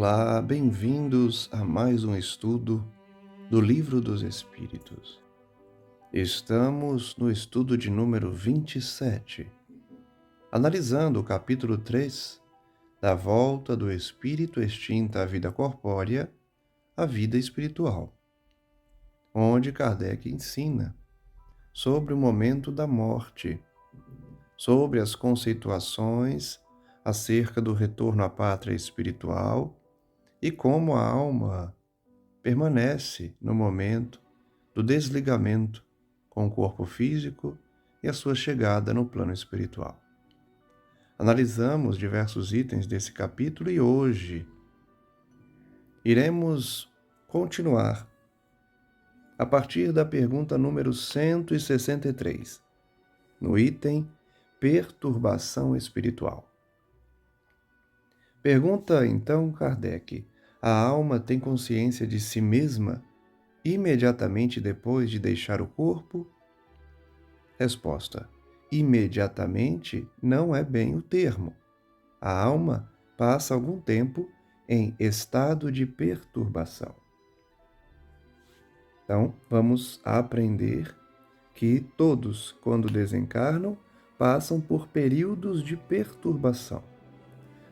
Olá, bem-vindos a mais um estudo do Livro dos Espíritos. Estamos no estudo de número 27, analisando o capítulo 3 da volta do espírito extinta à vida corpórea à vida espiritual, onde Kardec ensina sobre o momento da morte, sobre as conceituações acerca do retorno à pátria espiritual e como a alma permanece no momento do desligamento com o corpo físico e a sua chegada no plano espiritual. Analisamos diversos itens desse capítulo e hoje iremos continuar a partir da pergunta número 163, no item Perturbação Espiritual. Pergunta então Kardec: a alma tem consciência de si mesma imediatamente depois de deixar o corpo? Resposta: imediatamente não é bem o termo. A alma passa algum tempo em estado de perturbação. Então, vamos aprender que todos, quando desencarnam, passam por períodos de perturbação.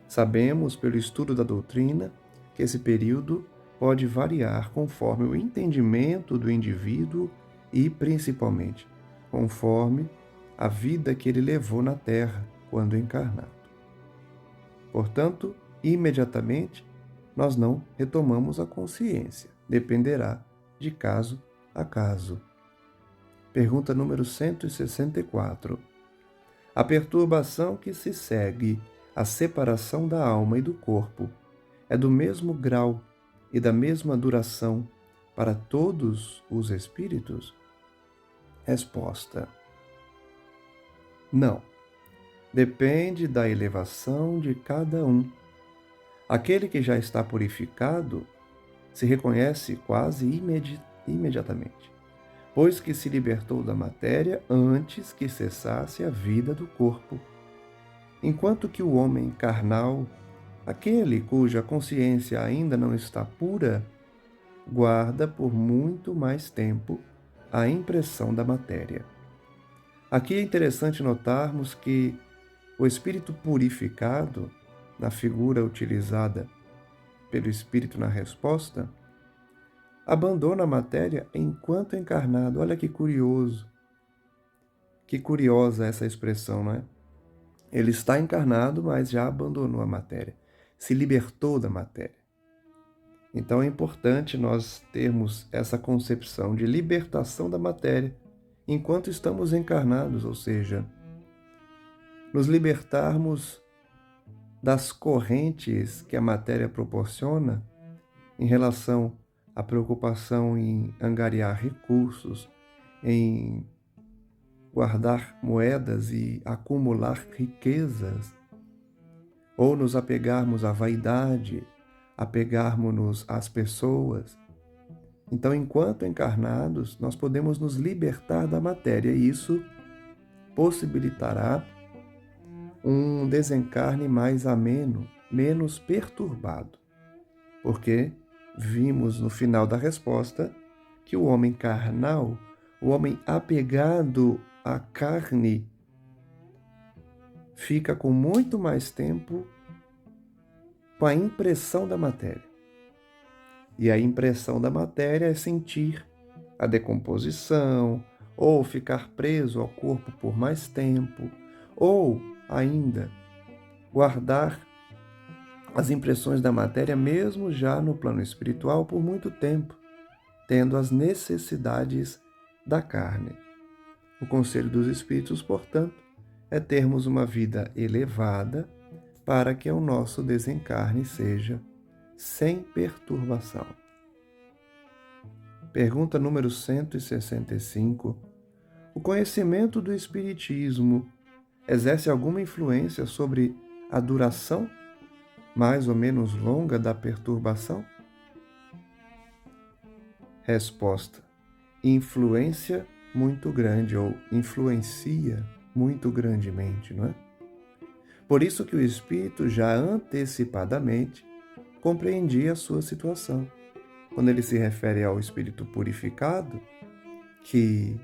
Sabemos, pelo estudo da doutrina, que esse período pode variar conforme o entendimento do indivíduo e, principalmente, conforme a vida que ele levou na Terra quando encarnado. Portanto, imediatamente, nós não retomamos a consciência. Dependerá de caso a caso. Pergunta número 164. A perturbação que se segue à separação da alma e do corpo é do mesmo grau e da mesma duração para todos os espíritos? Resposta: não. Depende da elevação de cada um. Aquele que já está purificado se reconhece quase imediatamente, pois que se libertou da matéria antes que cessasse a vida do corpo. Enquanto que o homem carnal, aquele cuja consciência ainda não está pura, guarda por muito mais tempo a impressão da matéria. Aqui é interessante notarmos que o espírito purificado, na figura utilizada pelo espírito na resposta, abandona a matéria enquanto encarnado. Olha que curioso. Que curiosa essa expressão, não é? Ele está encarnado, mas já abandonou a matéria, se libertou da matéria. Então é importante nós termos essa concepção de libertação da matéria enquanto estamos encarnados, ou seja, nos libertarmos das correntes que a matéria proporciona em relação à preocupação em angariar recursos, em guardar moedas e acumular riquezas, ou nos apegarmos à vaidade, apegarmos-nos às pessoas. Então, enquanto encarnados, nós podemos nos libertar da matéria e isso possibilitará um desencarne mais ameno, menos perturbado, porque vimos no final da resposta que o homem carnal, o homem apegado à carne, fica com muito mais tempo com a impressão da matéria. E a impressão da matéria é sentir a decomposição, ou ficar preso ao corpo por mais tempo, ou ainda guardar as impressões da matéria mesmo já no plano espiritual por muito tempo, tendo as necessidades da carne. O conselho dos espíritos, portanto, é termos uma vida elevada para que o nosso desencarne seja sem perturbação. Pergunta número 165. O conhecimento do Espiritismo exerce alguma influência sobre a duração mais ou menos longa da perturbação? Resposta: influência muito grande, ou influencia muito grandemente, não é? Por isso que o Espírito já antecipadamente compreendia a sua situação. Quando ele se refere ao espírito purificado, que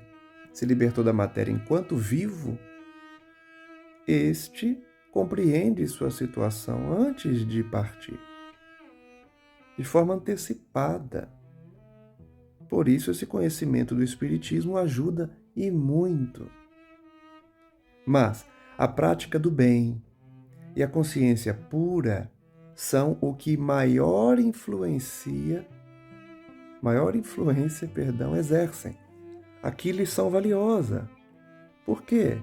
se libertou da matéria enquanto vivo, este compreende sua situação antes de partir, de forma antecipada. Por isso, esse conhecimento do Espiritismo ajuda e muito. Mas a prática do bem e a consciência pura são o que maior influência, exercem. Aqui lição valiosa. Por quê?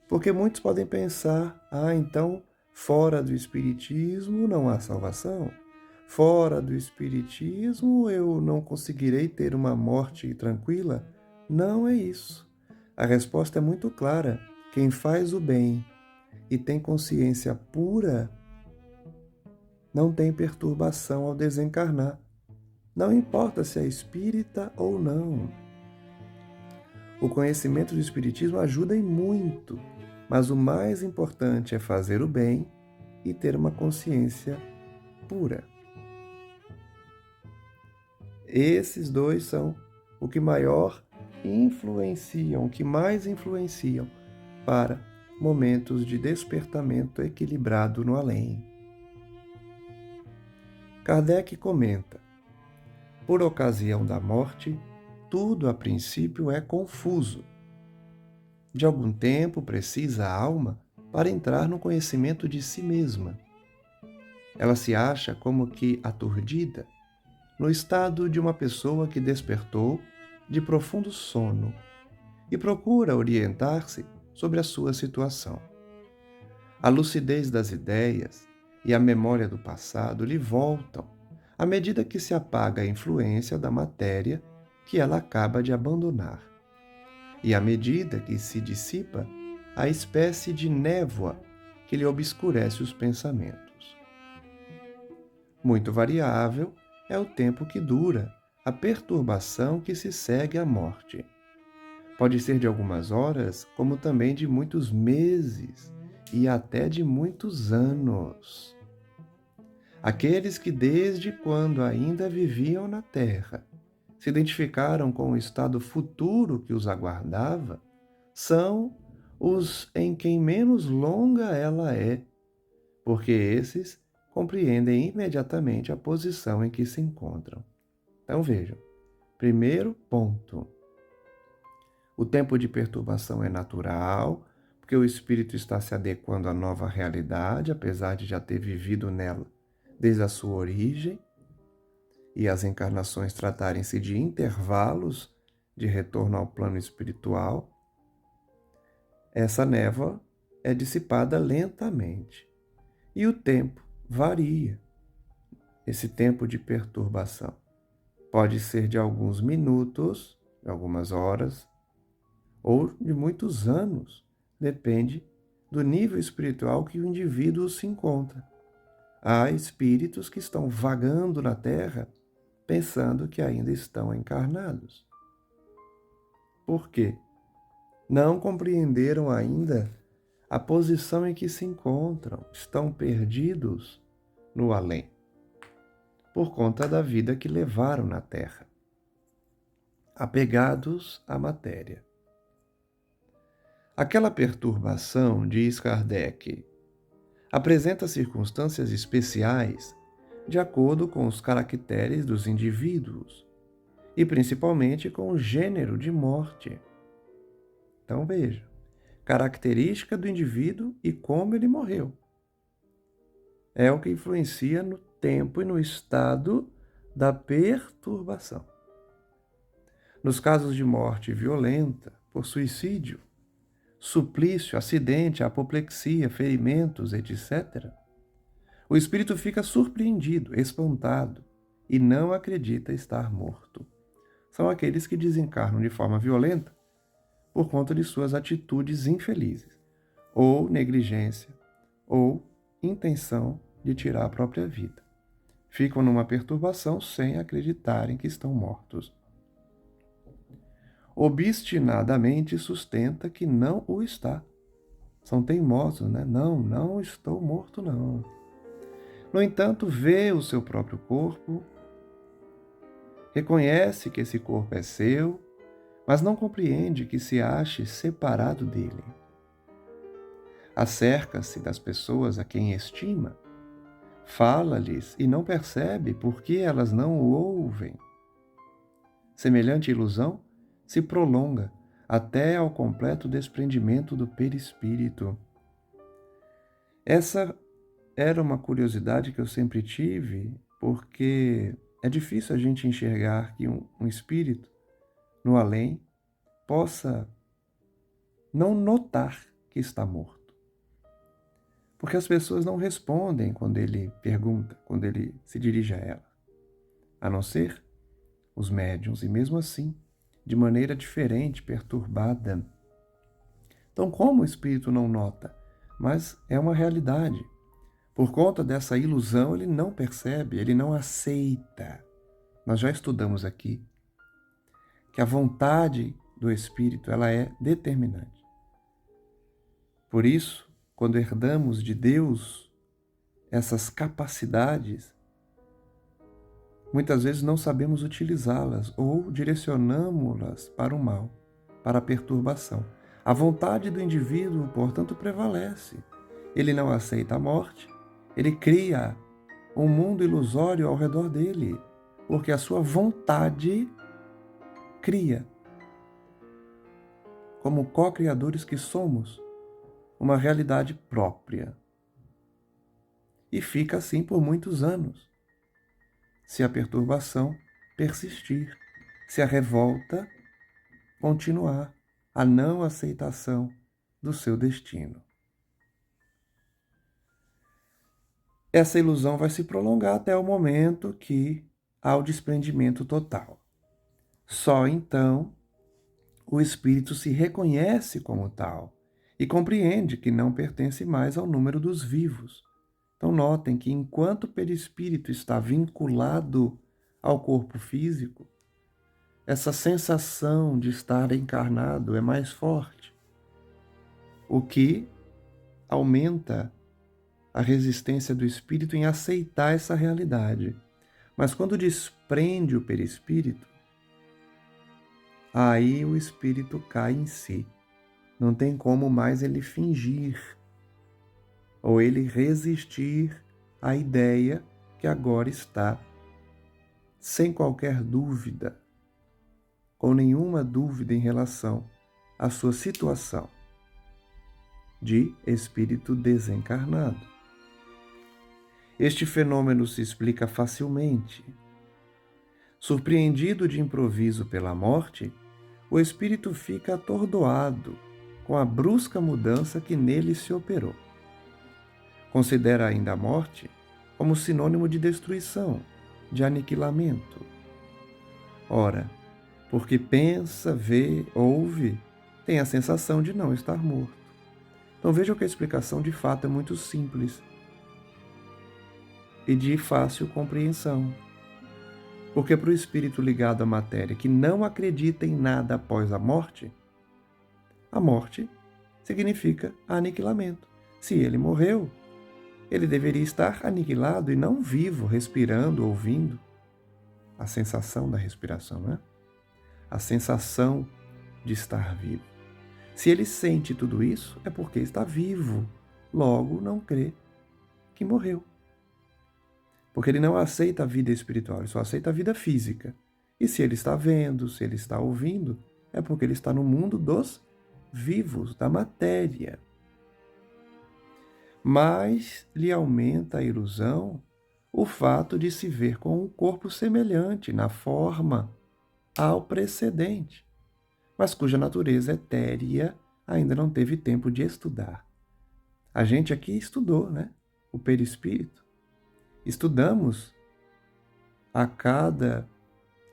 Porque muitos podem pensar, então, fora do Espiritismo não há salvação. Fora do Espiritismo eu não conseguirei ter uma morte tranquila. Não é isso. A resposta é muito clara. Quem faz o bem e tem consciência pura não tem perturbação ao desencarnar. Não importa se é espírita ou não. O conhecimento do Espiritismo ajuda em muito, mas o mais importante é fazer o bem e ter uma consciência pura. Esses dois são o que mais influenciam para momentos de despertamento equilibrado no além. Kardec comenta: por ocasião da morte, tudo a princípio é confuso. De algum tempo precisa a alma para entrar no conhecimento de si mesma. Ela se acha como que aturdida, no estado de uma pessoa que despertou de profundo sono e procura orientar-se sobre a sua situação. A lucidez das ideias e a memória do passado lhe voltam à medida que se apaga a influência da matéria que ela acaba de abandonar, e à medida que se dissipa a espécie de névoa que lhe obscurece os pensamentos. Muito variável é o tempo que dura a perturbação que se segue à morte. Pode ser de algumas horas, como também de muitos meses e até de muitos anos. Aqueles que desde quando ainda viviam na Terra se identificaram com o estado futuro que os aguardava, são os em quem menos longa ela é, porque esses compreendem imediatamente a posição em que se encontram. Então vejam, primeiro ponto: o tempo de perturbação é natural, porque o espírito está se adequando à nova realidade, apesar de já ter vivido nela desde a sua origem, e as encarnações tratarem-se de intervalos de retorno ao plano espiritual. Essa névoa é dissipada lentamente e o tempo varia. Esse tempo de perturbação pode ser de alguns minutos, de algumas horas, ou de muitos anos, depende do nível espiritual que o indivíduo se encontra. Há espíritos que estão vagando na Terra pensando que ainda estão encarnados. Por quê? Não compreenderam ainda a posição em que se encontram, estão perdidos no além, por conta da vida que levaram na Terra, apegados à matéria. Aquela perturbação, diz Kardec, apresenta circunstâncias especiais de acordo com os caracteres dos indivíduos e principalmente com o gênero de morte. Então veja, característica do indivíduo e como ele morreu. É o que influencia no tempo e no estado da perturbação. Nos casos de morte violenta, por suicídio, suplício, acidente, apoplexia, ferimentos, etc., o espírito fica surpreendido, espantado e não acredita estar morto. São aqueles que desencarnam de forma violenta por conta de suas atitudes infelizes, ou negligência, ou intenção de tirar a própria vida. Ficam numa perturbação sem acreditarem que estão mortos. Obstinadamente sustenta que não o está. São teimosos, né? Não estou morto, não. No entanto, vê o seu próprio corpo, reconhece que esse corpo é seu, mas não compreende que se ache separado dele. Acerca-se das pessoas a quem estima, fala-lhes e não percebe por que elas não o ouvem. Semelhante ilusão se prolonga até ao completo desprendimento do perispírito. Essa era uma curiosidade que eu sempre tive, porque é difícil a gente enxergar que um espírito no além possa não notar que está morto. Porque as pessoas não respondem quando ele pergunta, quando ele se dirige a ela. A não ser os médiuns, e mesmo assim, de maneira diferente, perturbada. Então, como o espírito não nota? Mas é uma realidade. Por conta dessa ilusão, ele não percebe, ele não aceita. Nós já estudamos aqui que a vontade do espírito, ela é determinante. Por isso, quando herdamos de Deus essas capacidades, muitas vezes não sabemos utilizá-las ou direcionamos-las para o mal, para a perturbação. A vontade do indivíduo, portanto, prevalece. Ele não aceita a morte, ele cria um mundo ilusório ao redor dele, porque a sua vontade cria, como co-criadores que somos, uma realidade própria. E fica assim por muitos anos, se a perturbação persistir, se a revolta continuar, a não aceitação do seu destino. Essa ilusão vai se prolongar até o momento que há o desprendimento total. Só então o espírito se reconhece como tal e compreende que não pertence mais ao número dos vivos. Então notem que enquanto o perispírito está vinculado ao corpo físico, essa sensação de estar encarnado é mais forte, o que aumenta a resistência do espírito em aceitar essa realidade. Mas quando desprende o perispírito, aí o espírito cai em si. Não tem como mais ele fingir ou ele resistir à ideia que agora está sem qualquer dúvida, com nenhuma dúvida em relação à sua situação de espírito desencarnado. Este fenômeno se explica facilmente. Surpreendido de improviso pela morte, o espírito fica atordoado com a brusca mudança que nele se operou. Considera ainda a morte como sinônimo de destruição, de aniquilamento. Ora, porque pensa, vê, ouve, tem a sensação de não estar morto. Então vejam que a explicação de fato é muito simples e de fácil compreensão. Porque para o espírito ligado à matéria que não acredita em nada após a morte significa aniquilamento. Se ele morreu, ele deveria estar aniquilado e não vivo, respirando, ouvindo. A sensação da respiração, né? A sensação de estar vivo. Se ele sente tudo isso, é porque está vivo. Logo, não crê que morreu. Porque ele não aceita a vida espiritual, ele só aceita a vida física. E se ele está vendo, se ele está ouvindo, é porque ele está no mundo dos vivos, da matéria. Mas lhe aumenta a ilusão o fato de se ver com um corpo semelhante na forma ao precedente, mas cuja natureza etérea ainda não teve tempo de estudar. A gente aqui estudou, né? O perispírito. Estudamos a cada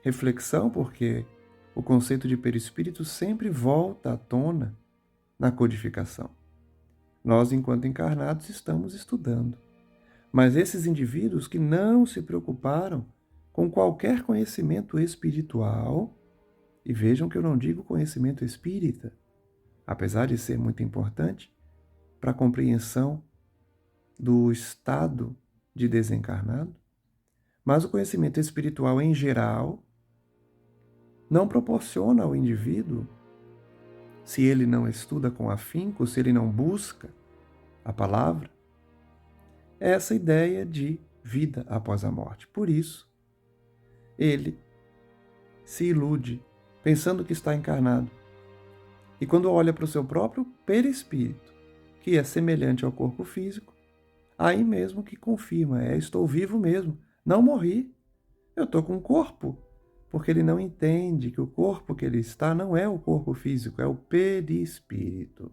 reflexão, porque o conceito de perispírito sempre volta à tona na codificação. Nós, enquanto encarnados, estamos estudando. Mas esses indivíduos que não se preocuparam com qualquer conhecimento espiritual, e vejam que eu não digo conhecimento espírita, apesar de ser muito importante para a compreensão do estado de desencarnado, mas o conhecimento espiritual em geral não proporciona ao indivíduo, se ele não estuda com afinco, se ele não busca a palavra, essa ideia de vida após a morte. Por isso, ele se ilude, pensando que está encarnado. E quando olha para o seu próprio perispírito, que é semelhante ao corpo físico, aí mesmo que confirma, estou vivo mesmo, não morri, eu estou com um corpo. Porque ele não entende que o corpo que ele está não é o corpo físico, é o perispírito.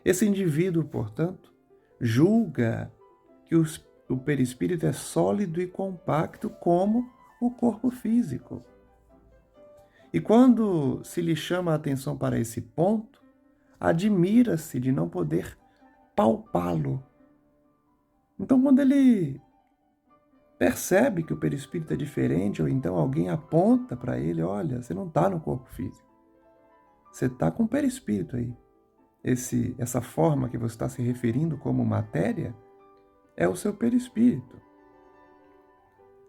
Esse indivíduo, portanto, julga que o perispírito é sólido e compacto como o corpo físico. E quando se lhe chama a atenção para esse ponto, admira-se de não poder palpá-lo. Então, quando ele percebe que o perispírito é diferente, ou então alguém aponta para ele, olha, você não está no corpo físico, você está com o perispírito aí. Essa forma que você está se referindo como matéria é o seu perispírito.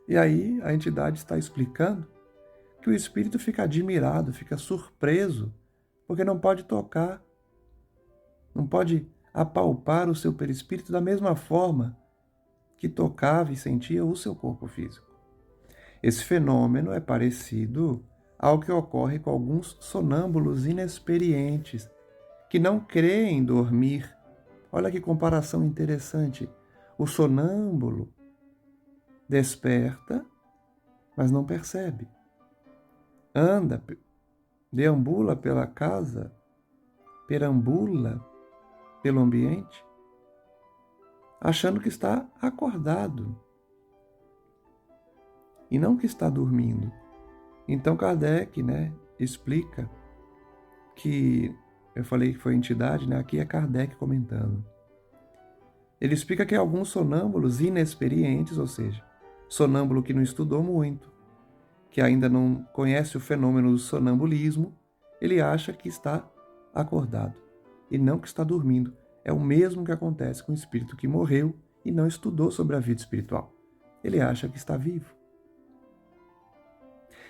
E aí a entidade está explicando que o espírito fica admirado, fica surpreso, porque não pode tocar, não pode apalpar o seu perispírito da mesma forma que tocava e sentia o seu corpo físico. Esse fenômeno é parecido ao que ocorre com alguns sonâmbulos inexperientes, que não creem dormir. Olha que comparação interessante. O sonâmbulo desperta, mas não percebe. Anda, deambula pela casa, perambula pelo ambiente, achando que está acordado e não que está dormindo. Então Kardec, explica que, eu falei que foi entidade, aqui é Kardec comentando. Ele explica que alguns sonâmbulos inexperientes, ou seja, sonâmbulo que não estudou muito, que ainda não conhece o fenômeno do sonambulismo, ele acha que está acordado e não que está dormindo. É o mesmo que acontece com o espírito que morreu e não estudou sobre a vida espiritual. Ele acha que está vivo.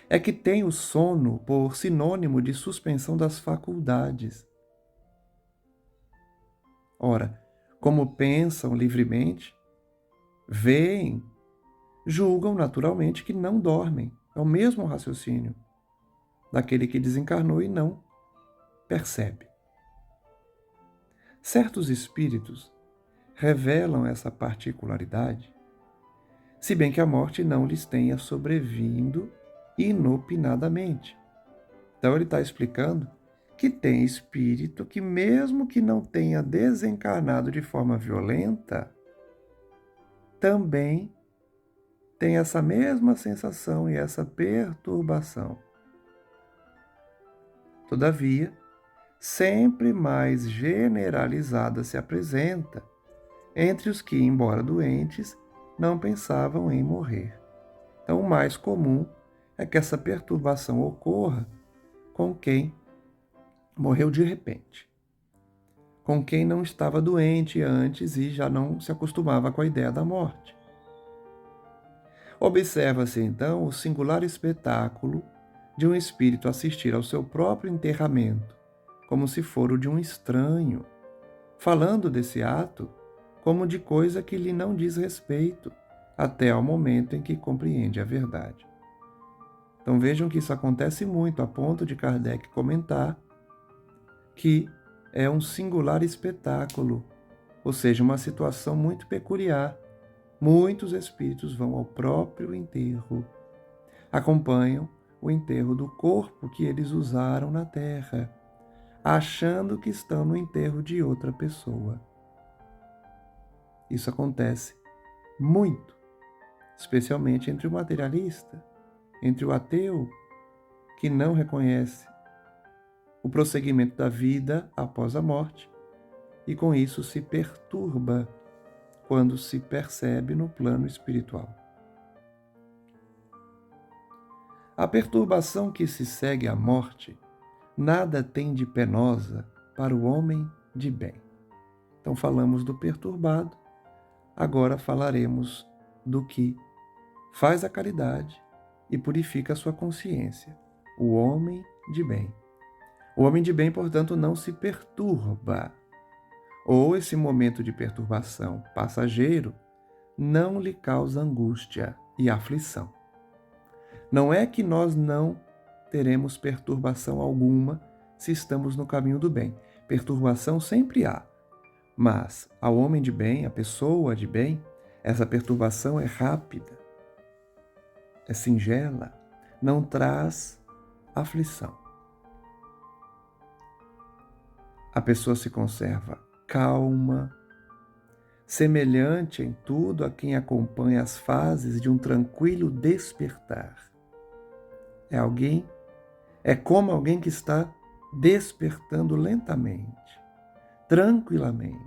É que tem o sono por sinônimo de suspensão das faculdades. Ora, como pensam livremente, veem, julgam naturalmente que não dormem. É o mesmo raciocínio daquele que desencarnou e não percebe. Certos espíritos revelam essa particularidade, se bem que a morte não lhes tenha sobrevindo inopinadamente. Então ele está explicando que tem espírito que, mesmo que não tenha desencarnado de forma violenta, também tem essa mesma sensação e essa perturbação. Todavia, sempre mais generalizada se apresenta entre os que, embora doentes, não pensavam em morrer. Então, o mais comum é que essa perturbação ocorra com quem morreu de repente, com quem não estava doente antes e já não se acostumava com a ideia da morte. Observa-se, então, o singular espetáculo de um espírito assistir ao seu próprio enterramento, como se for o de um estranho, falando desse ato como de coisa que lhe não diz respeito, até ao momento em que compreende a verdade. Então vejam que isso acontece muito, a ponto de Kardec comentar que é um singular espetáculo, ou seja, uma situação muito peculiar. Muitos espíritos vão ao próprio enterro, acompanham o enterro do corpo que eles usaram na terra, achando que estão no enterro de outra pessoa. Isso acontece muito, especialmente entre o materialista, entre o ateu, que não reconhece o prosseguimento da vida após a morte e com isso se perturba quando se percebe no plano espiritual. A perturbação que se segue à morte nada tem de penosa para o homem de bem. Então falamos do perturbado, agora falaremos do que faz a caridade e purifica a sua consciência, o homem de bem. O homem de bem, portanto, não se perturba, ou esse momento de perturbação passageiro não lhe causa angústia e aflição. Não é que nós não teremos perturbação alguma se estamos no caminho do bem. Perturbação sempre há, mas ao homem de bem, à pessoa de bem, essa perturbação é rápida, é singela, não traz aflição. A pessoa se conserva calma, semelhante em tudo a quem acompanha as fases de um tranquilo despertar. É como alguém que está despertando lentamente, tranquilamente.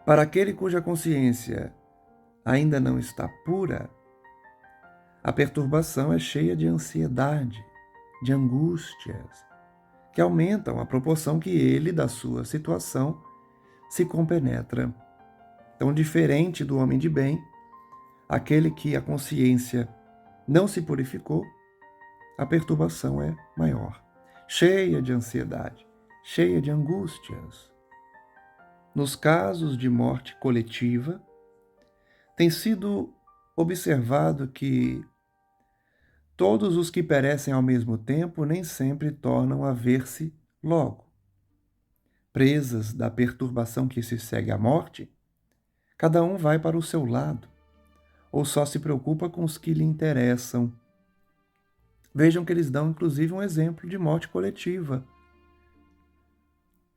Para aquele cuja consciência ainda não está pura, a perturbação é cheia de ansiedade, de angústias, que aumentam à proporção que ele, da sua situação, se compenetra. Tão diferente do homem de bem, aquele que a consciência não se purificou, a perturbação é maior, cheia de ansiedade, cheia de angústias. Nos casos de morte coletiva, tem sido observado que todos os que perecem ao mesmo tempo nem sempre tornam a ver-se logo. Presas da perturbação que se segue à morte, cada um vai para o seu lado, ou só se preocupa com os que lhe interessam. Vejam que eles dão, inclusive, um exemplo de morte coletiva.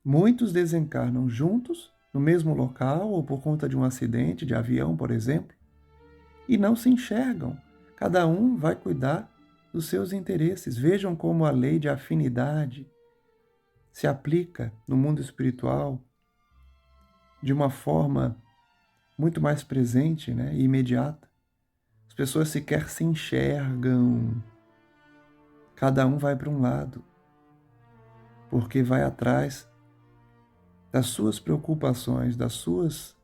Muitos desencarnam juntos, no mesmo local, ou por conta de um acidente de avião, por exemplo, e não se enxergam. Cada um vai cuidar dos seus interesses. Vejam como a lei de afinidade se aplica no mundo espiritual de uma forma muito mais presente, e imediata. As pessoas sequer se enxergam. Cada um vai para um lado, porque vai atrás das suas preocupações, das suas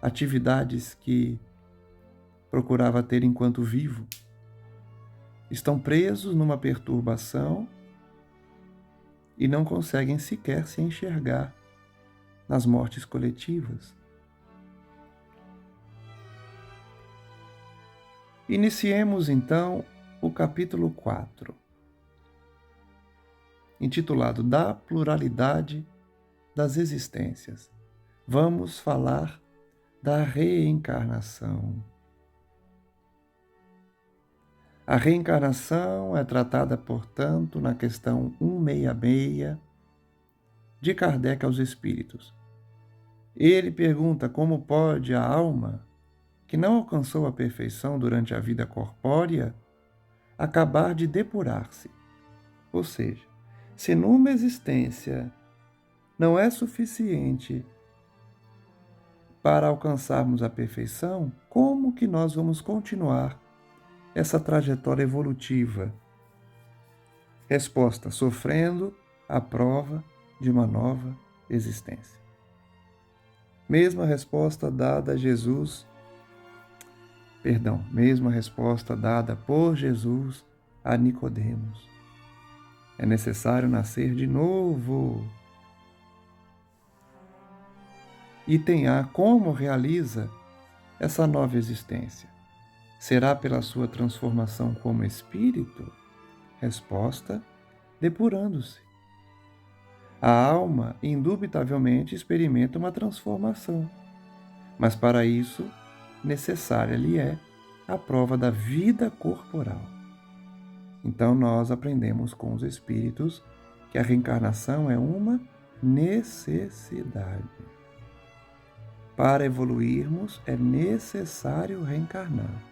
atividades que procurava ter enquanto vivo. Estão presos numa perturbação e não conseguem sequer se enxergar nas mortes coletivas. Iniciemos então o capítulo 4, intitulado Da Pluralidade das Existências. Vamos falar da reencarnação. A reencarnação é tratada, portanto, na questão 166 de Kardec aos Espíritos. Ele pergunta como pode a alma, que não alcançou a perfeição durante a vida corpórea, acabar de depurar-se. Ou seja, se numa existência não é suficiente para alcançarmos a perfeição, como que nós vamos continuar essa trajetória evolutiva? Resposta: sofrendo a prova de uma nova existência. Mesma resposta dada por Jesus a Nicodemos. É necessário nascer de novo. Item A: como realiza essa nova existência? Será pela sua transformação como espírito? Resposta: depurando-se. A alma, indubitavelmente, experimenta uma transformação, mas para isso, necessária lhe é a prova da vida corporal. Então, nós aprendemos com os espíritos que a reencarnação é uma necessidade. Para evoluirmos, é necessário reencarnar.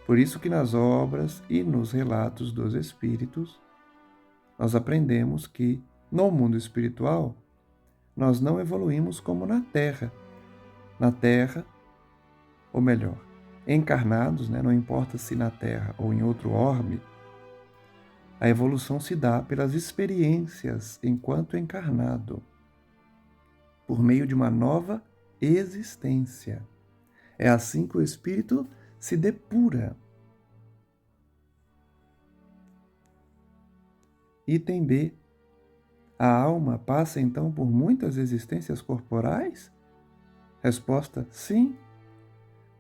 Por isso que nas obras e nos relatos dos espíritos, nós aprendemos que, no mundo espiritual, nós não evoluímos como na Terra. Na Terra, ou melhor, encarnados, não importa se na Terra ou em outro orbe, a evolução se dá pelas experiências enquanto encarnado. por meio de uma nova existência. É assim que o espírito se depura. Item B. A alma passa então por muitas existências corporais? Resposta: sim.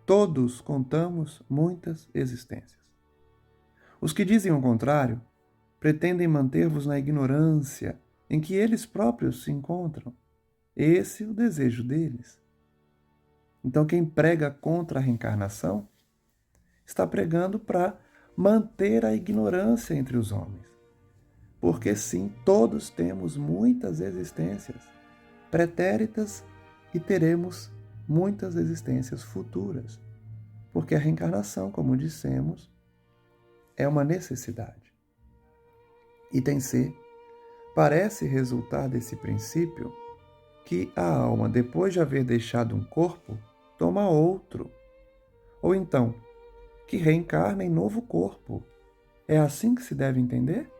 Todos contamos muitas existências. Os que dizem o contrário pretendem manter-vos na ignorância em que eles próprios se encontram. Esse é o desejo deles. Então, quem prega contra a reencarnação está pregando para manter a ignorância entre os homens. Porque sim, todos temos muitas existências pretéritas e teremos muitas existências futuras. Porque a reencarnação, como dissemos, é uma necessidade. Item C. Parece resultar desse princípio que a alma, depois de haver deixado um corpo, toma outro. Ou então, que reencarna em novo corpo. É assim que se deve entender?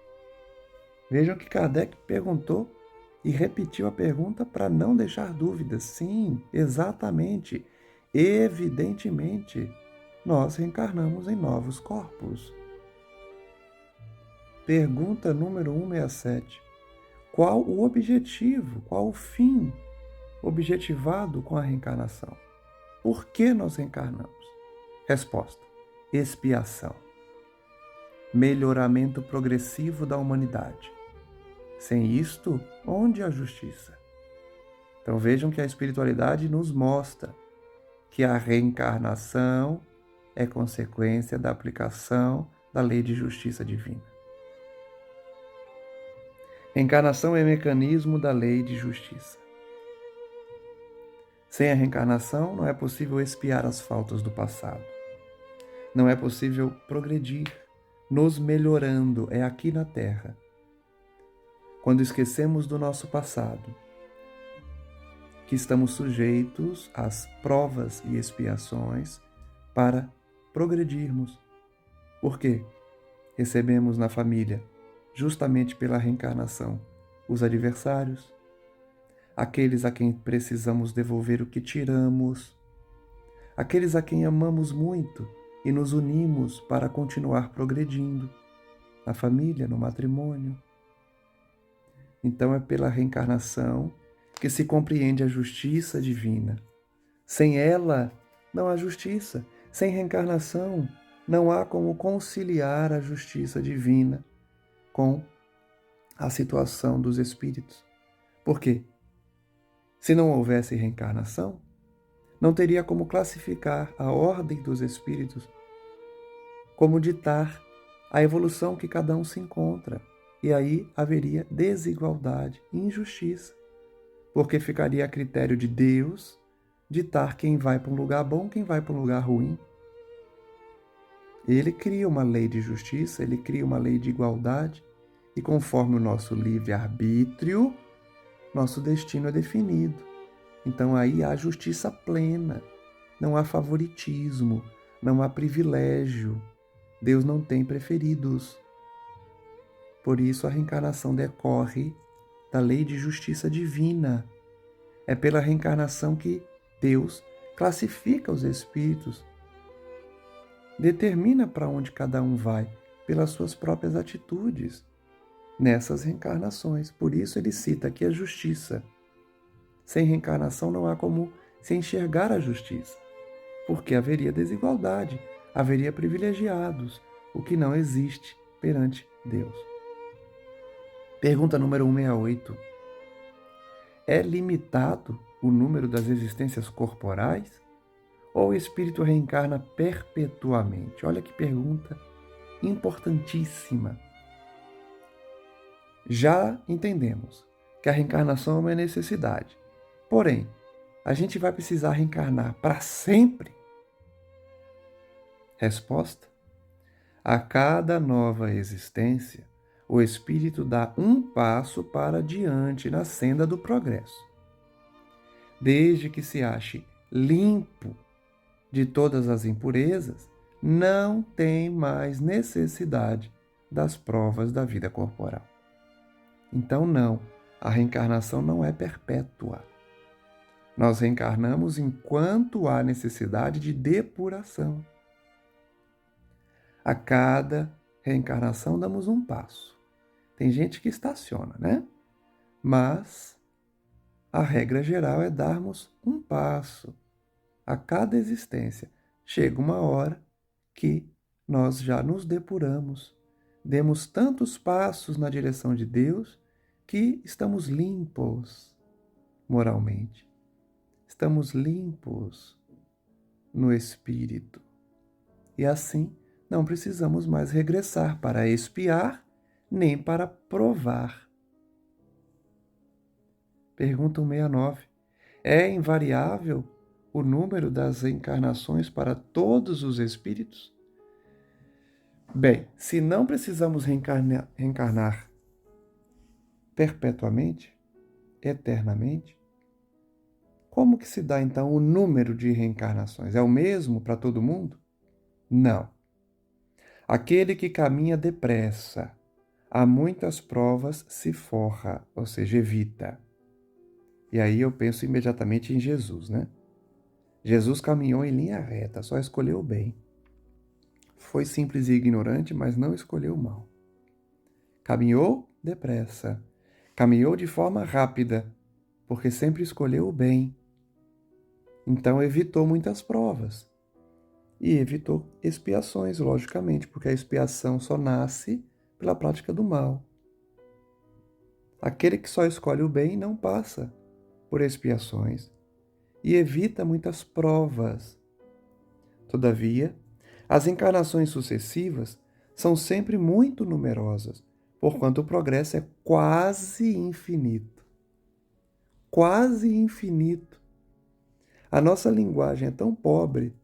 Vejam que Kardec perguntou e repetiu a pergunta para não deixar dúvidas. Sim, exatamente, evidentemente, nós reencarnamos em novos corpos. Pergunta número 167. Qual o objetivo, qual o fim objetivado com a reencarnação? Por que nós reencarnamos? Resposta: expiação. Melhoramento progressivo da humanidade. Sem isto, onde a justiça? Então vejam que a espiritualidade nos mostra que a reencarnação é consequência da aplicação da lei de justiça divina. Reencarnação é mecanismo da lei de justiça. Sem a reencarnação, não é possível expiar as faltas do passado. Não é possível progredir, nos melhorando, é aqui na Terra. Quando esquecemos do nosso passado, que estamos sujeitos às provas e expiações para progredirmos. Por quê? Recebemos na família, justamente pela reencarnação, os adversários, aqueles a quem precisamos devolver o que tiramos, aqueles a quem amamos muito e nos unimos para continuar progredindo, na família, no matrimônio. Então é pela reencarnação que se compreende a justiça divina. Sem ela, não há justiça. Sem reencarnação, não há como conciliar a justiça divina com a situação dos espíritos. Por quê? Se não houvesse reencarnação, não teria como classificar a ordem dos espíritos, como ditar a evolução que cada um se encontra. E aí haveria desigualdade e injustiça, porque ficaria a critério de Deus ditar quem vai para um lugar bom, quem vai para um lugar ruim. Ele cria uma lei de justiça, ele cria uma lei de igualdade, e conforme o nosso livre-arbítrio, nosso destino é definido. Então aí há justiça plena, não há favoritismo, não há privilégio. Deus não tem preferidos. Por isso a reencarnação decorre da lei de justiça divina. É pela reencarnação que Deus classifica os espíritos, determina para onde cada um vai, pelas suas próprias atitudes nessas reencarnações. Por isso ele cita aqui a justiça. Sem reencarnação não há como se enxergar a justiça, porque haveria desigualdade, haveria privilegiados, o que não existe perante Deus. Pergunta número 168. É limitado o número das existências corporais? Ou o espírito reencarna perpetuamente? Olha que pergunta importantíssima. Já entendemos que a reencarnação é uma necessidade. Porém, a gente vai precisar reencarnar para sempre? Resposta: a cada nova existência, o espírito dá um passo para diante na senda do progresso. Desde que se ache limpo de todas as impurezas, não tem mais necessidade das provas da vida corporal. Então não, a reencarnação não é perpétua. Nós reencarnamos enquanto há necessidade de depuração. A cada reencarnação damos um passo. Tem gente que estaciona, né? Mas a regra geral é darmos um passo a cada existência. Chega uma hora que nós já nos depuramos, demos tantos passos na direção de Deus que estamos limpos moralmente. Estamos limpos no espírito. E assim, não precisamos mais regressar para expiar nem para provar. Pergunta 169. É invariável o número das encarnações para todos os espíritos? Bem, se não precisamos reencarnar perpetuamente, eternamente, como que se dá então o número de reencarnações? É o mesmo para todo mundo? Não. Aquele que caminha depressa, a muitas provas se forra, ou seja, evita. E aí eu penso imediatamente em Jesus, né? Jesus caminhou em linha reta, só escolheu o bem. Foi simples e ignorante, mas não escolheu o mal. Caminhou depressa, caminhou de forma rápida, porque sempre escolheu o bem. Então evitou muitas provas. E evitou expiações, logicamente, porque a expiação só nasce pela prática do mal. Aquele que só escolhe o bem não passa por expiações e evita muitas provas. Todavia, as encarnações sucessivas são sempre muito numerosas, porquanto o progresso é quase infinito. Quase infinito. A nossa linguagem é tão pobre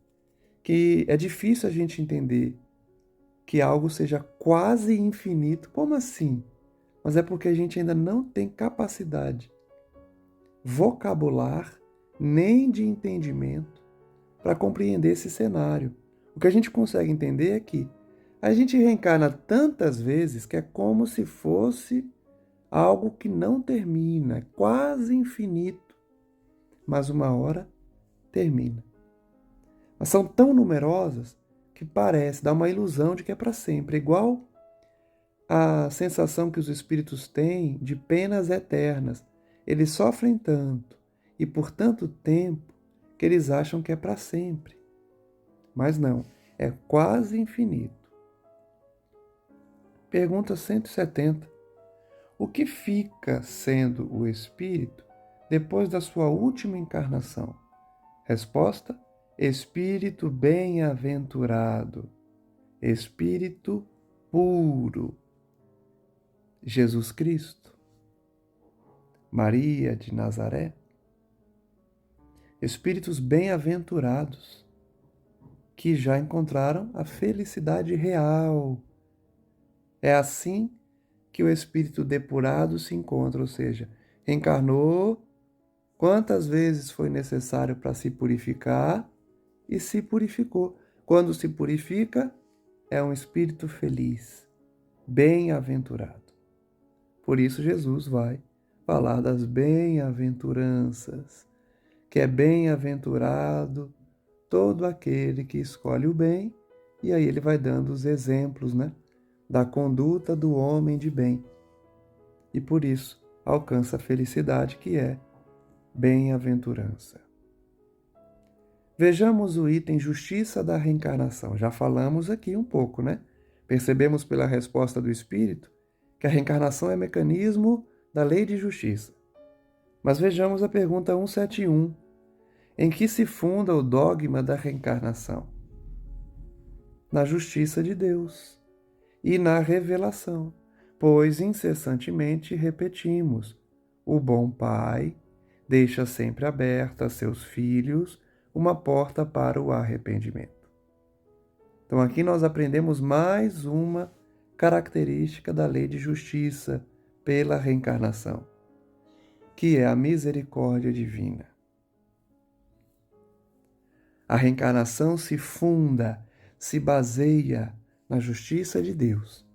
que é difícil a gente entender que algo seja quase infinito. Como assim? Mas é porque a gente ainda não tem capacidade vocabular nem de entendimento para compreender esse cenário. O que a gente consegue entender é que a gente reencarna tantas vezes que é como se fosse algo que não termina, quase infinito, mas uma hora termina. Mas são tão numerosas que parece, dá uma ilusão de que é para sempre, igual a sensação que os espíritos têm de penas eternas. Eles sofrem tanto e por tanto tempo que eles acham que é para sempre. Mas não, é quase infinito. Pergunta 170. O que fica sendo o espírito depois da sua última encarnação? Resposta: espírito bem-aventurado, espírito puro. Jesus Cristo, Maria de Nazaré, espíritos bem-aventurados que já encontraram a felicidade real. É assim que o espírito depurado se encontra, ou seja, reencarnou quantas vezes foi necessário para se purificar e se purificou. Quando se purifica, é um espírito feliz, bem-aventurado. Por isso Jesus vai falar das bem-aventuranças, que é bem-aventurado todo aquele que escolhe o bem, e aí ele vai dando os exemplos, né, da conduta do homem de bem. E por isso alcança a felicidade, que é bem-aventurança. Vejamos o item justiça da reencarnação. Já falamos aqui um pouco, né? Percebemos pela resposta do Espírito que a reencarnação é mecanismo da lei de justiça. Mas vejamos a pergunta 171. Em que se funda o dogma da reencarnação? Na justiça de Deus e na revelação, pois incessantemente repetimos: o bom Pai deixa sempre aberta a seus filhos uma porta para o arrependimento. Então aqui nós aprendemos mais uma característica da lei de justiça pela reencarnação, que é a misericórdia divina. A reencarnação se funda, se baseia na justiça de Deus.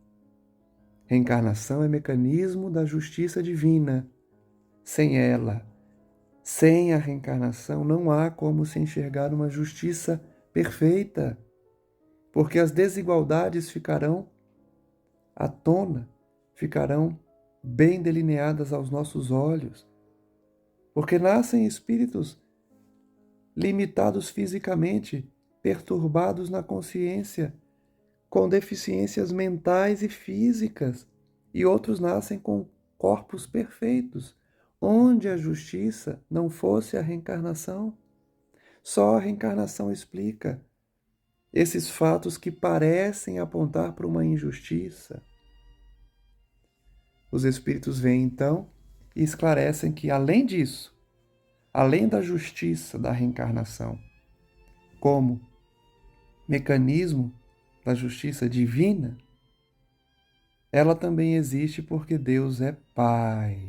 Reencarnação é mecanismo da justiça divina. Sem ela, Sem a reencarnação não há como se enxergar uma justiça perfeita, porque as desigualdades ficarão à tona, ficarão bem delineadas aos nossos olhos, porque nascem espíritos limitados fisicamente, perturbados na consciência, com deficiências mentais e físicas, e outros nascem com corpos perfeitos, onde a justiça não fosse a reencarnação. Só a reencarnação explica esses fatos que parecem apontar para uma injustiça. Os espíritos vêm então e esclarecem que, além disso, além da justiça da reencarnação, como mecanismo da justiça divina, ela também existe porque Deus é Pai.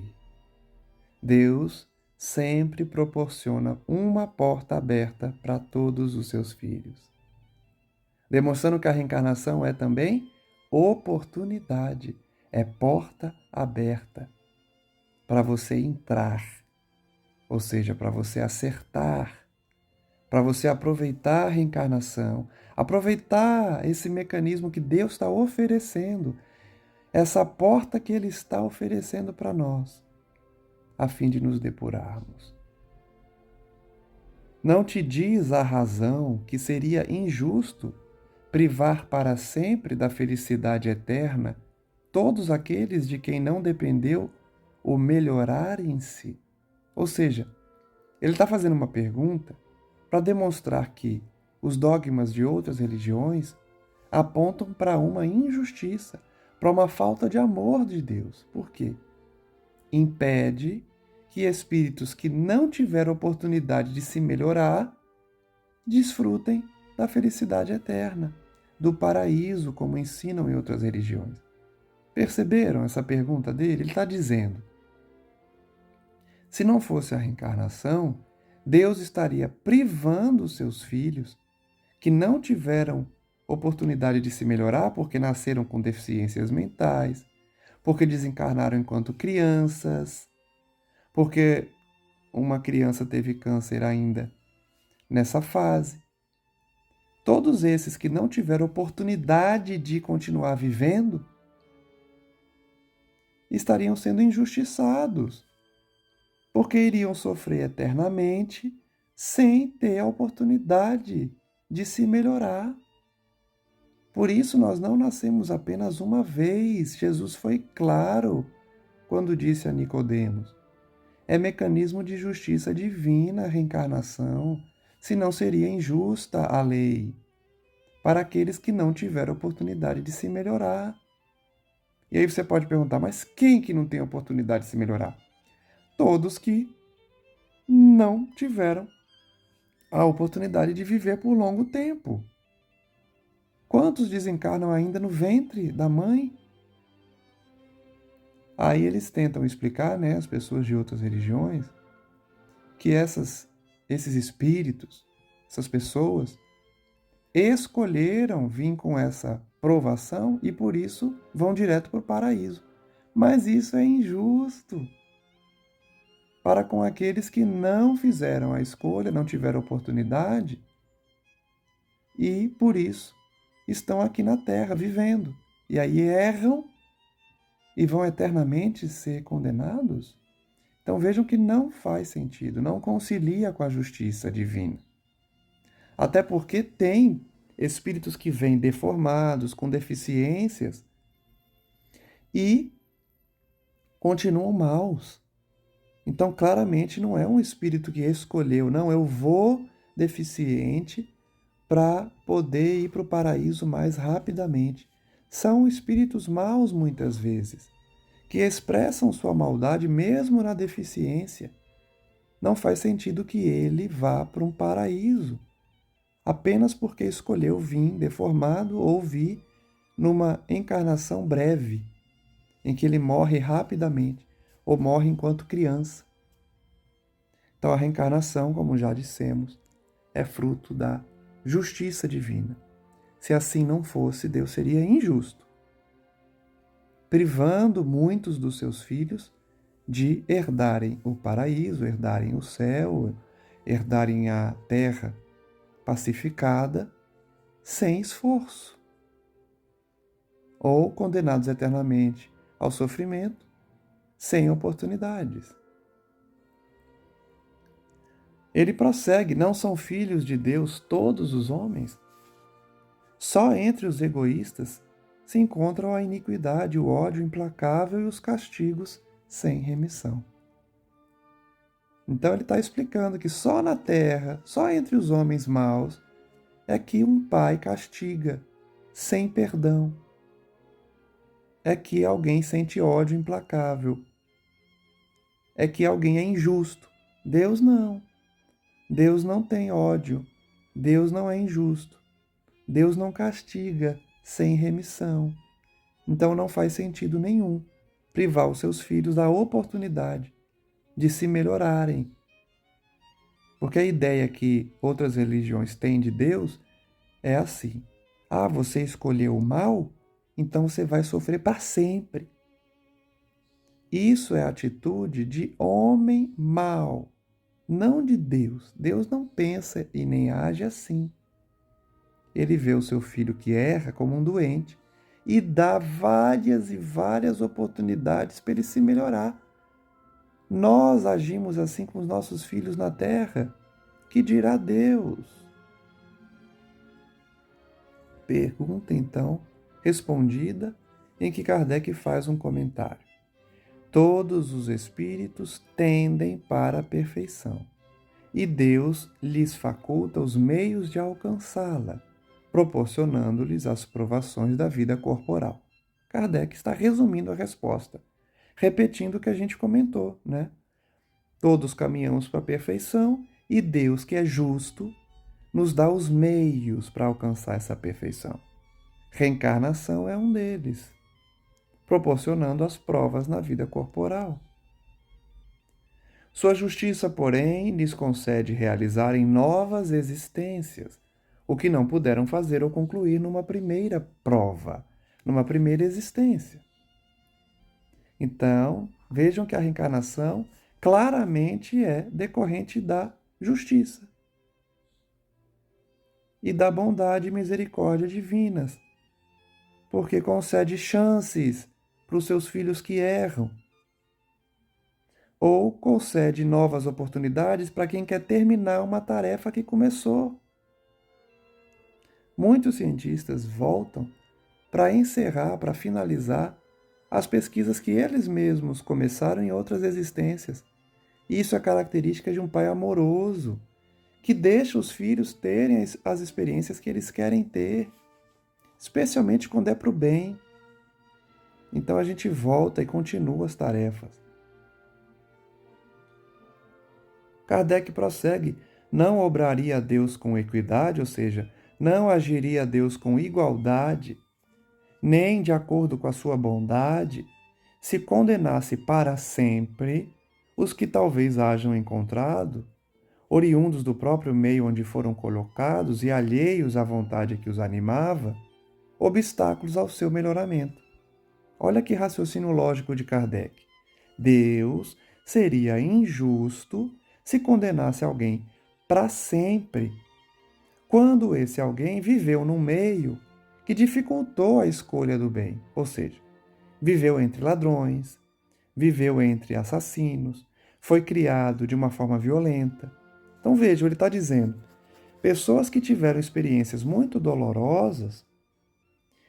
Deus sempre proporciona uma porta aberta para todos os seus filhos, demonstrando que a reencarnação é também oportunidade, é porta aberta para você entrar, ou seja, para você acertar, para você aproveitar a reencarnação, aproveitar esse mecanismo que Deus está oferecendo, essa porta que Ele está oferecendo para nós, a fim de nos depurarmos. Não te diz a razão que seria injusto privar para sempre da felicidade eterna todos aqueles de quem não dependeu o melhorar em si? Ou seja, ele está fazendo uma pergunta para demonstrar que os dogmas de outras religiões apontam para uma injustiça, para uma falta de amor de Deus. Por quê? Impede que espíritos que não tiveram oportunidade de se melhorar desfrutem da felicidade eterna, do paraíso, como ensinam em outras religiões. Perceberam essa pergunta dele? Ele está dizendo: se não fosse a reencarnação, Deus estaria privando os seus filhos que não tiveram oportunidade de se melhorar porque nasceram com deficiências mentais, porque desencarnaram enquanto crianças, porque uma criança teve câncer ainda nessa fase. Todos esses que não tiveram oportunidade de continuar vivendo estariam sendo injustiçados, porque iriam sofrer eternamente sem ter a oportunidade de se melhorar. Por isso nós não nascemos apenas uma vez. Jesus foi claro quando disse a Nicodemos: é mecanismo de justiça divina a reencarnação, senão seria injusta a lei para aqueles que não tiveram oportunidade de se melhorar. E aí você pode perguntar, mas quem que não tem oportunidade de se melhorar? Todos que não tiveram a oportunidade de viver por longo tempo. Quantos desencarnam ainda no ventre da mãe? Aí eles tentam explicar, as pessoas de outras religiões, que esses espíritos, essas pessoas, escolheram vir com essa provação e por isso vão direto para o paraíso. Mas isso é injusto para com aqueles que não fizeram a escolha, não tiveram oportunidade e por isso estão aqui na Terra vivendo. E aí erram e vão eternamente ser condenados? Então vejam que não faz sentido, não concilia com a justiça divina. Até porque tem espíritos que vêm deformados, com deficiências e continuam maus. Então claramente não é um espírito que escolheu, não, eu vou deficiente para poder ir para o paraíso mais rapidamente. São espíritos maus muitas vezes, que expressam sua maldade mesmo na deficiência. Não faz sentido que ele vá para um paraíso, apenas porque escolheu vir deformado ou vir numa encarnação breve, em que ele morre rapidamente, ou morre enquanto criança. Então a reencarnação, como já dissemos, é fruto da justiça divina. Se assim não fosse, Deus seria injusto, privando muitos dos seus filhos de herdarem o paraíso, herdarem o céu, herdarem a terra pacificada, sem esforço, ou condenados eternamente ao sofrimento, sem oportunidades. Ele prossegue: não são filhos de Deus todos os homens? Só entre os egoístas se encontram a iniquidade, o ódio implacável e os castigos sem remissão. Então ele está explicando que só na terra, só entre os homens maus, é que um pai castiga sem perdão. É que alguém sente ódio implacável. É que alguém é injusto. Deus não. Deus não tem ódio. Deus não é injusto. Deus não castiga sem remissão. Então não faz sentido nenhum privar os seus filhos da oportunidade de se melhorarem. Porque a ideia que outras religiões têm de Deus é assim: ah, você escolheu o mal, então você vai sofrer para sempre. Isso é atitude de homem mau, não de Deus. Deus não pensa e nem age assim. Ele vê o seu filho que erra como um doente e dá várias e várias oportunidades para ele se melhorar. Nós agimos assim com os nossos filhos na terra. Que dirá Deus? Pergunta, então, respondida, em que Kardec faz um comentário. Todos os espíritos tendem para a perfeição, e Deus lhes faculta os meios de alcançá-la, proporcionando-lhes as provações da vida corporal. Kardec está resumindo a resposta, repetindo o que a gente comentou, né? Todos caminhamos para a perfeição e Deus, que é justo, nos dá os meios para alcançar essa perfeição. Reencarnação é um deles, proporcionando as provas na vida corporal. Sua justiça, porém, lhes concede realizar em novas existências o que não puderam fazer ou concluir numa primeira prova, numa primeira existência. Então, vejam que a reencarnação claramente é decorrente da justiça e da bondade e misericórdia divinas, porque concede chances para os seus filhos que erram, ou concede novas oportunidades para quem quer terminar uma tarefa que começou. Muitos cientistas voltam para encerrar, para finalizar as pesquisas que eles mesmos começaram em outras existências. Isso é característica de um pai amoroso, que deixa os filhos terem as experiências que eles querem ter, especialmente quando é para o bem. Então a gente volta e continua as tarefas. Kardec prossegue: não obraria a Deus com equidade, ou seja, não agiria a Deus com igualdade, nem de acordo com a sua bondade, se condenasse para sempre os que talvez hajam encontrado, oriundos do próprio meio onde foram colocados e alheios à vontade que os animava, obstáculos ao seu melhoramento. Olha que raciocínio lógico de Kardec. Deus seria injusto se condenasse alguém para sempre, quando esse alguém viveu num meio que dificultou a escolha do bem, ou seja, viveu entre ladrões, viveu entre assassinos, foi criado de uma forma violenta. Então vejam, ele está dizendo, pessoas que tiveram experiências muito dolorosas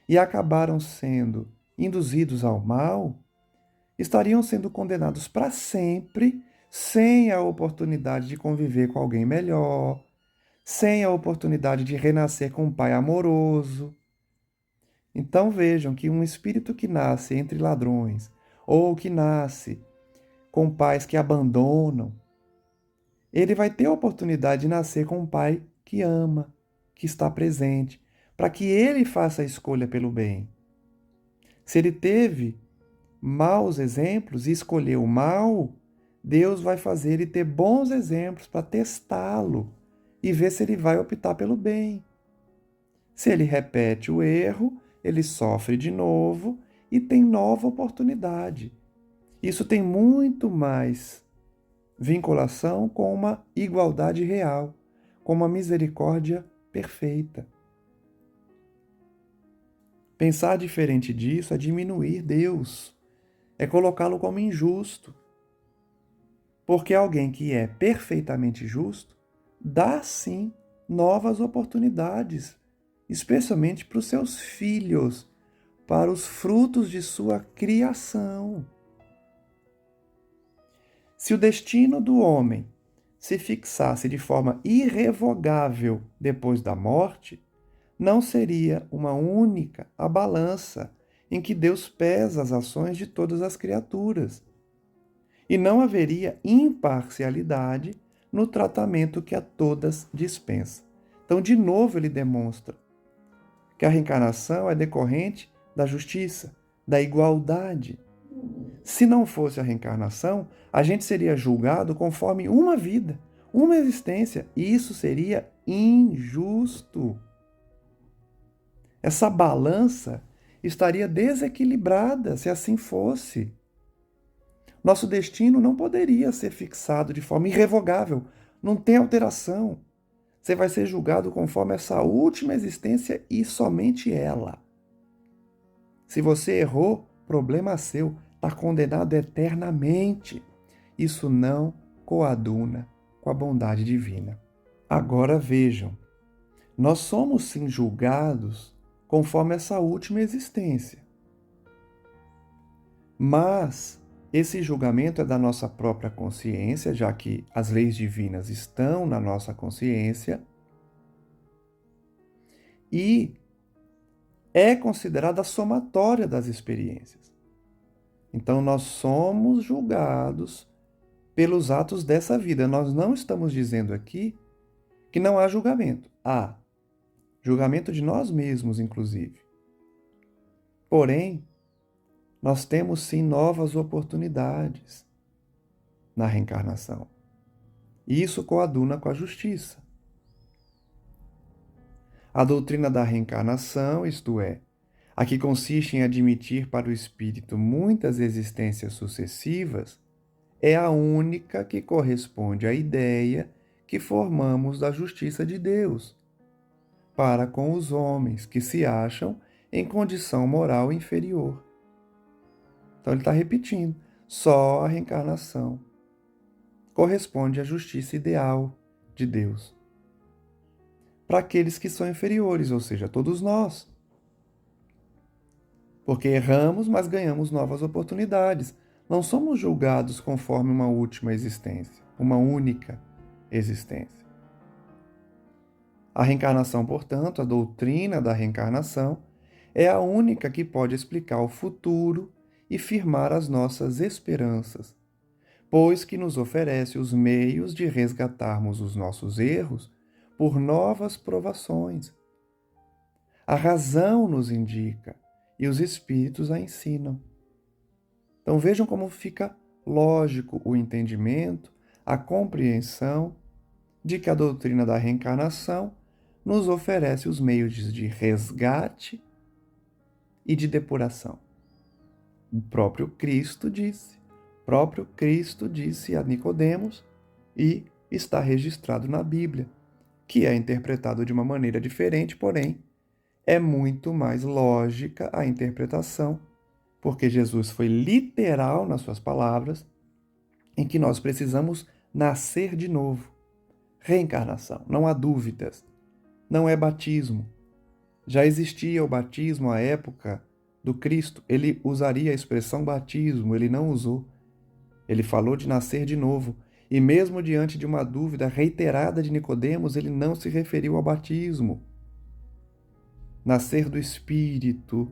e acabaram sendo induzidos ao mal, estariam sendo condenados para sempre, sem a oportunidade de conviver com alguém melhor, sem a oportunidade de renascer com um pai amoroso. Então vejam que um espírito que nasce entre ladrões, ou que nasce com pais que abandonam, ele vai ter a oportunidade de nascer com um pai que ama, que está presente, para que ele faça a escolha pelo bem. Se ele teve maus exemplos e escolheu o mal, Deus vai fazer ele ter bons exemplos para testá-lo e ver se ele vai optar pelo bem. Se ele repete o erro, ele sofre de novo e tem nova oportunidade. Isso tem muito mais vinculação com uma igualdade real, com uma misericórdia perfeita. Pensar diferente disso é diminuir Deus, é colocá-lo como injusto. Porque alguém que é perfeitamente justo dá sim novas oportunidades, especialmente para os seus filhos, para os frutos de sua criação. Se o destino do homem se fixasse de forma irrevogável depois da morte, não seria uma única a balança em que Deus pesa as ações de todas as criaturas. E não haveria imparcialidade no tratamento que a todas dispensa. Então, de novo, ele demonstra que a reencarnação é decorrente da justiça, da igualdade. Se não fosse a reencarnação, a gente seria julgado conforme uma vida, uma existência, e isso seria injusto. Essa balança estaria desequilibrada se assim fosse. Nosso destino não poderia ser fixado de forma irrevogável, não tem alteração. Você vai ser julgado conforme essa última existência e somente ela. Se você errou, problema seu, está condenado eternamente. Isso não coaduna com a bondade divina. Agora vejam, nós somos sim julgados conforme essa última existência. Mas esse julgamento é da nossa própria consciência, já que as leis divinas estão na nossa consciência, e é considerada a somatória das experiências. Então, nós somos julgados pelos atos dessa vida. Nós não estamos dizendo aqui que não há julgamento. Há julgamento de nós mesmos, inclusive. Porém, nós temos sim novas oportunidades na reencarnação. E isso coaduna com a justiça. A doutrina da reencarnação, isto é, a que consiste em admitir para o espírito muitas existências sucessivas, é a única que corresponde à ideia que formamos da justiça de Deus para com os homens que se acham em condição moral inferior. Então ele está repetindo, só a reencarnação corresponde à justiça ideal de Deus para aqueles que são inferiores, ou seja, todos nós. Porque erramos, mas ganhamos novas oportunidades. Não somos julgados conforme uma última existência, uma única existência. A reencarnação, portanto, a doutrina da reencarnação, é a única que pode explicar o futuro e firmar as nossas esperanças, pois que nos oferece os meios de resgatarmos os nossos erros por novas provações. A razão nos indica e os espíritos a ensinam. Então vejam como fica lógico o entendimento, a compreensão de que a doutrina da reencarnação nos oferece os meios de resgate e de depuração. O próprio Cristo disse a Nicodemos, e está registrado na Bíblia, que é interpretado de uma maneira diferente, porém é muito mais lógica a interpretação, porque Jesus foi literal nas suas palavras, em que nós precisamos nascer de novo. Reencarnação, não há dúvidas. Não é batismo. Já existia o batismo à época do Cristo. Ele usaria a expressão batismo, ele não usou. Ele falou de nascer de novo. E mesmo diante de uma dúvida reiterada de Nicodemos, ele não se referiu ao batismo. Nascer do Espírito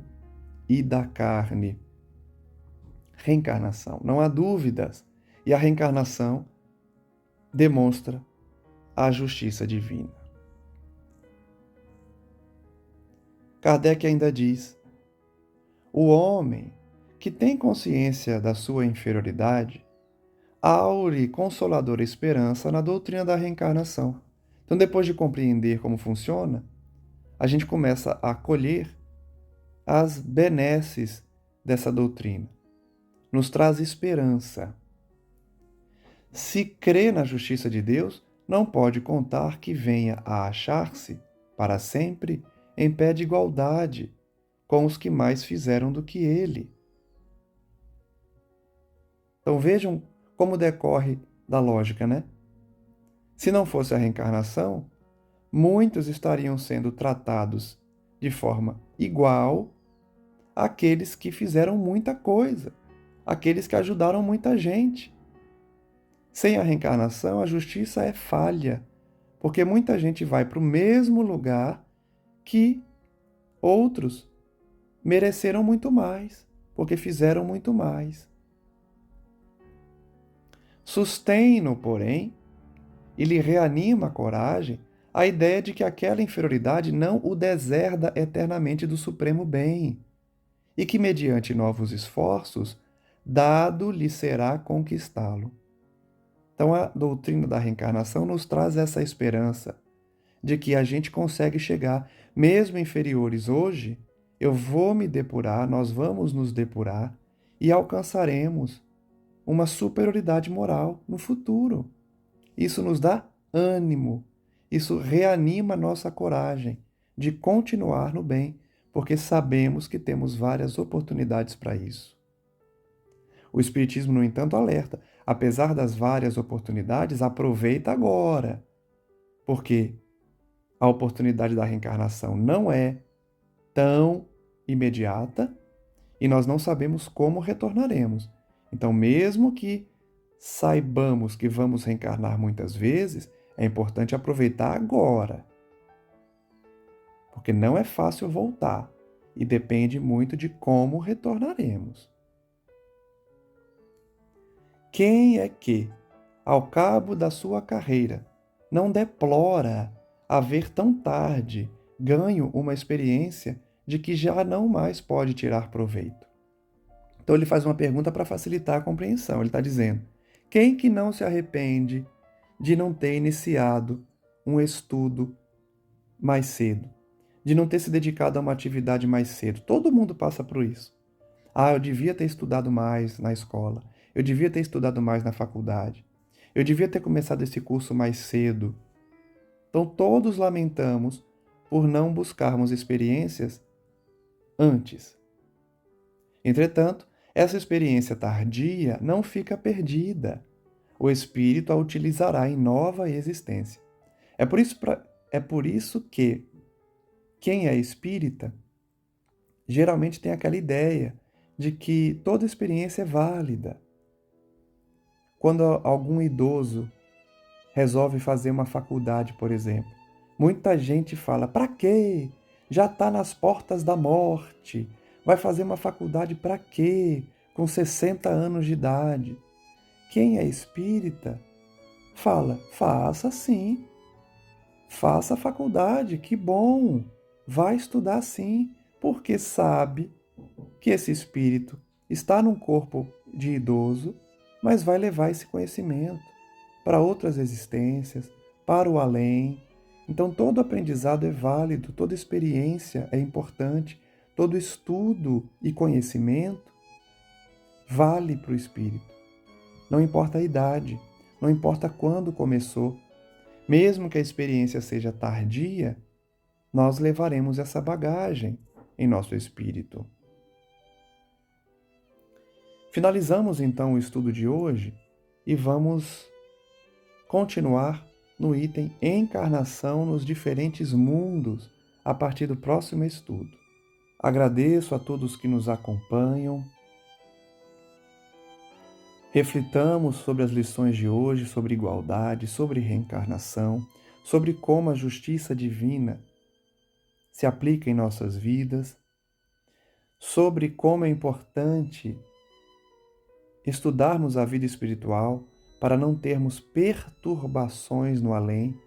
e da carne. Reencarnação. Não há dúvidas. E a reencarnação demonstra a justiça divina. Kardec ainda diz: o homem que tem consciência da sua inferioridade aure consoladora esperança na doutrina da reencarnação. Então, depois de compreender como funciona, a gente começa a colher as benesses dessa doutrina. nos traz esperança. Se crê na justiça de Deus, não pode contar que venha a achar-se, para sempre, em pé de igualdade com os que mais fizeram do que ele. Então vejam como decorre da lógica, né? Se não fosse a reencarnação, muitos estariam sendo tratados de forma igual àqueles que fizeram muita coisa, àqueles que ajudaram muita gente. Sem a reencarnação, a justiça é falha, porque muita gente vai para o mesmo lugar que outros mereceram muito mais, porque fizeram muito mais. Sustém-no, porém, e lhe reanima a coragem a ideia de que aquela inferioridade não o deserda eternamente do supremo bem, e que, mediante novos esforços, dado lhe será conquistá-lo. Então, a doutrina da reencarnação nos traz essa esperança de que a gente consegue chegar, mesmo inferiores hoje, eu vou me depurar, nós vamos nos depurar e alcançaremos uma superioridade moral no futuro. Isso nos dá ânimo, isso reanima a nossa coragem de continuar no bem, porque sabemos que temos várias oportunidades para isso. O Espiritismo, no entanto, alerta: apesar das várias oportunidades, aproveita agora, porque a oportunidade da reencarnação não é tão imediata e nós não sabemos como retornaremos. Então, mesmo que saibamos que vamos reencarnar muitas vezes, é importante aproveitar agora, porque não é fácil voltar e depende muito de como retornaremos. Quem é que, ao cabo da sua carreira, não deplora haver tão tarde ganho uma experiência de que já não mais pode tirar proveito? Então ele faz uma pergunta para facilitar a compreensão. Ele está dizendo: quem que não se arrepende de não ter iniciado um estudo mais cedo, de não ter se dedicado a uma atividade mais cedo? Todo mundo passa por isso. Ah, eu devia ter estudado mais na escola. Eu devia ter estudado mais na faculdade. Eu devia ter começado esse curso mais cedo. Então todos lamentamos por não buscarmos experiências antes. Entretanto, essa experiência tardia não fica perdida. O espírito a utilizará em nova existência. É por isso que quem é espírita geralmente tem aquela ideia de que toda experiência é válida. Quando algum idoso resolve fazer uma faculdade, por exemplo, muita gente fala: para quê? Já está nas portas da morte. Vai fazer uma faculdade para quê? Com 60 anos de idade. Quem é espírita fala: faça sim. Faça a faculdade, que bom. Vai estudar sim, porque sabe que esse espírito está num corpo de idoso, mas vai levar esse conhecimento para outras existências, para o além. Então, todo aprendizado é válido, toda experiência é importante, todo estudo e conhecimento vale para o espírito. Não importa a idade, não importa quando começou, mesmo que a experiência seja tardia, nós levaremos essa bagagem em nosso espírito. Finalizamos então o estudo de hoje e vamos continuar no item Encarnação nos diferentes mundos a partir do próximo estudo. Agradeço a todos que nos acompanham. Reflitamos sobre as lições de hoje, sobre igualdade, sobre reencarnação, sobre como a justiça divina se aplica em nossas vidas, sobre como é importante estudarmos a vida espiritual para não termos perturbações no além,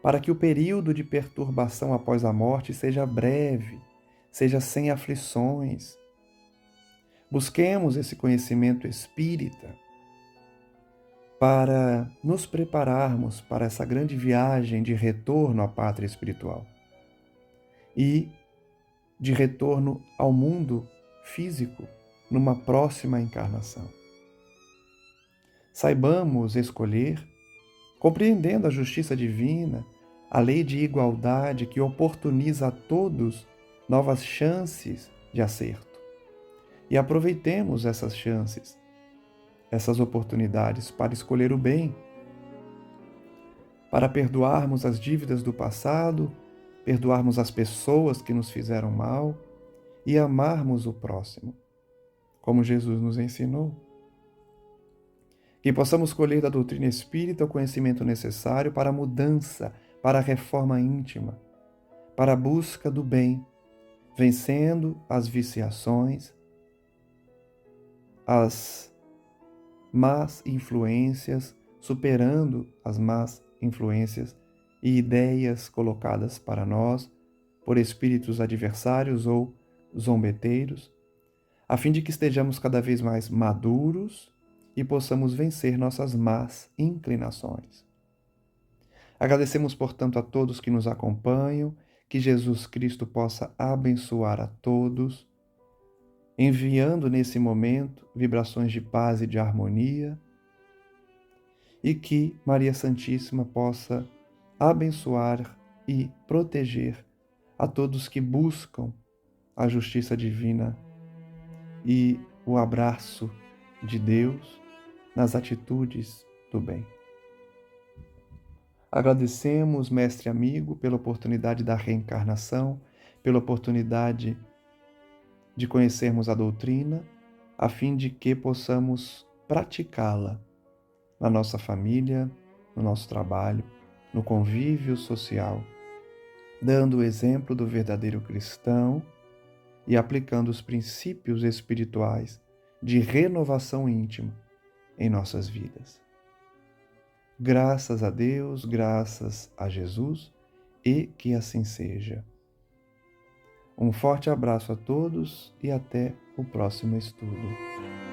para que o período de perturbação após a morte seja breve, seja sem aflições. Busquemos esse conhecimento espírita para nos prepararmos para essa grande viagem de retorno à pátria espiritual e de retorno ao mundo físico, numa próxima encarnação. Saibamos escolher, compreendendo a justiça divina, a lei de igualdade que oportuniza a todos novas chances de acerto. E aproveitemos essas chances, essas oportunidades para escolher o bem, para perdoarmos as dívidas do passado, perdoarmos as pessoas que nos fizeram mal e amarmos o próximo, como Jesus nos ensinou. Que possamos colher da doutrina espírita o conhecimento necessário para a mudança, para a reforma íntima, para a busca do bem, vencendo as viciações, as más influências, superando as más influências e ideias colocadas para nós por espíritos adversários ou zombeteiros, a fim de que estejamos cada vez mais maduros e possamos vencer nossas más inclinações. Agradecemos, portanto, a todos que nos acompanham, que Jesus Cristo possa abençoar a todos, enviando nesse momento vibrações de paz e de harmonia, e que Maria Santíssima possa abençoar e proteger a todos que buscam a justiça divina e o abraço de Deus nas atitudes do bem. Agradecemos, mestre amigo, pela oportunidade da reencarnação, pela oportunidade de conhecermos a doutrina, a fim de que possamos praticá-la na nossa família, no nosso trabalho, no convívio social, dando o exemplo do verdadeiro cristão e aplicando os princípios espirituais de renovação íntima em nossas vidas. Graças a Deus, graças a Jesus, e que assim seja. Um forte abraço a todos e até o próximo estudo.